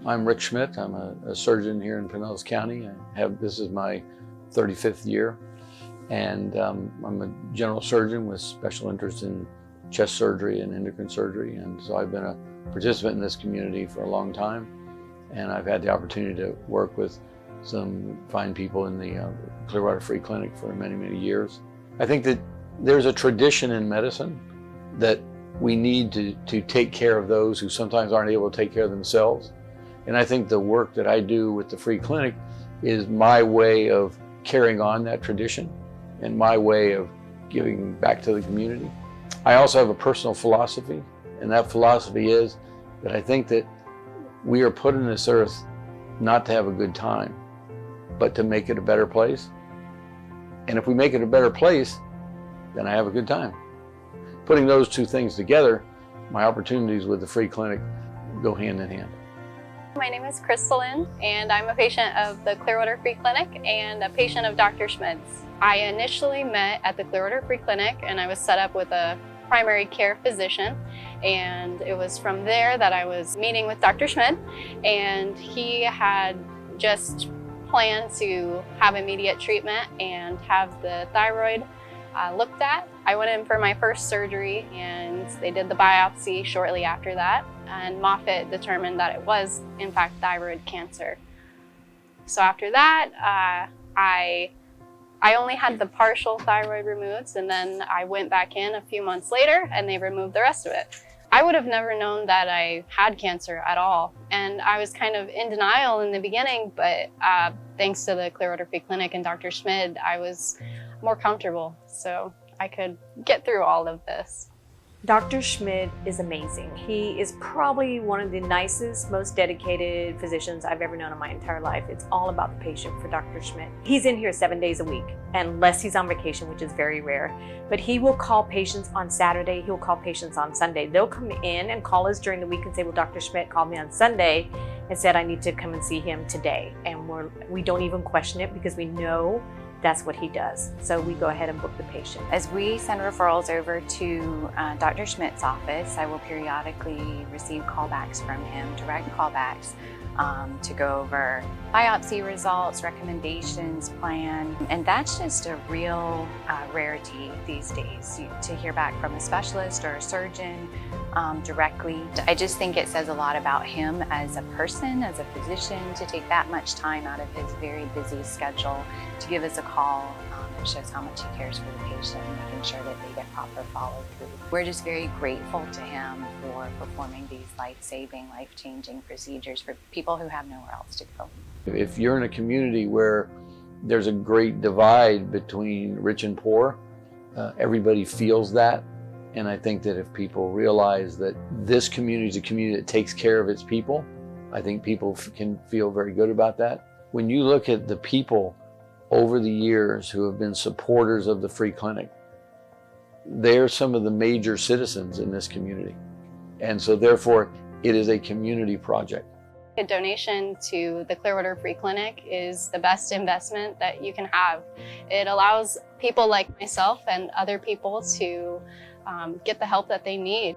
I'm Rick Schmidt. I'm a surgeon here in Pinellas County. This is my 35th year, and I'm a general surgeon with special interest in chest surgery and endocrine surgery. And so I've been a participant in this community for a long time, and I've had the opportunity to work with some fine people in the Clearwater Free Clinic for many, many years. I think that there's a tradition in medicine that we need to take care of those who sometimes aren't able to take care of themselves. And I think the work that I do with the Free Clinic is my way of carrying on that tradition and my way of giving back to the community. I also have a personal philosophy, and that philosophy is that I think that we are put on this earth not to have a good time, but to make it a better place. And if we make it a better place, then I have a good time. Putting those two things together, my opportunities with the Free Clinic go hand in hand. My name is Crystalline, and I'm a patient of the Clearwater Free Clinic and a patient of Dr. Schmidt's. I initially met at the Clearwater Free Clinic, and I was set up with a primary care physician, and it was from there that I was meeting with Dr. Schmidt, and he had just planned to have immediate treatment and have the thyroid looked at. I went in for my first surgery, and they did the biopsy shortly after that, and Moffitt determined that it was in fact thyroid cancer. So after that, I only had the partial thyroid removed, and then I went back in a few months later and they removed the rest of it. I would have never known that I had cancer at all, and I was kind of in denial in the beginning, but thanks to the Clearwater Free Clinic and Dr. Schmidt, I was more comfortable, so I could get through all of this. Dr. Schmidt is amazing. He is probably one of the nicest, most dedicated physicians I've ever known in my entire life. It's all about the patient for Dr. Schmidt. He's in here 7 days a week, unless he's on vacation, which is very rare. But he will call patients on Saturday, he'll call patients on Sunday. They'll come in and call us during the week and say, well, Dr. Schmidt called me on Sunday and said I need to come and see him today. And we don't even question it because we know that's what he does. So we go ahead and book the patient. As we send referrals over to Dr. Schmidt's office, I will periodically receive callbacks from him, direct callbacks, to go over biopsy results, recommendations, plan. And that's just a real rarity these days, to hear back from a specialist or a surgeon directly. I just think it says a lot about him as a person, as a physician, to take that much time out of his very busy schedule to give us a call. It shows how much he cares for the patient, making sure that they get proper follow-through. We're just very grateful to him for performing these life-saving, life-changing procedures for people who have nowhere else to go. If you're in a community where there's a great divide between rich and poor, everybody feels that. And I think that if people realize that this community is a community that takes care of its people, I think people can feel very good about that. When you look at the people over the years who have been supporters of the Free Clinic, they're some of the major citizens in this community. And so therefore, it is a community project. A donation to the Clearwater Free Clinic is the best investment that you can have. It allows people like myself and other people to get the help that they need.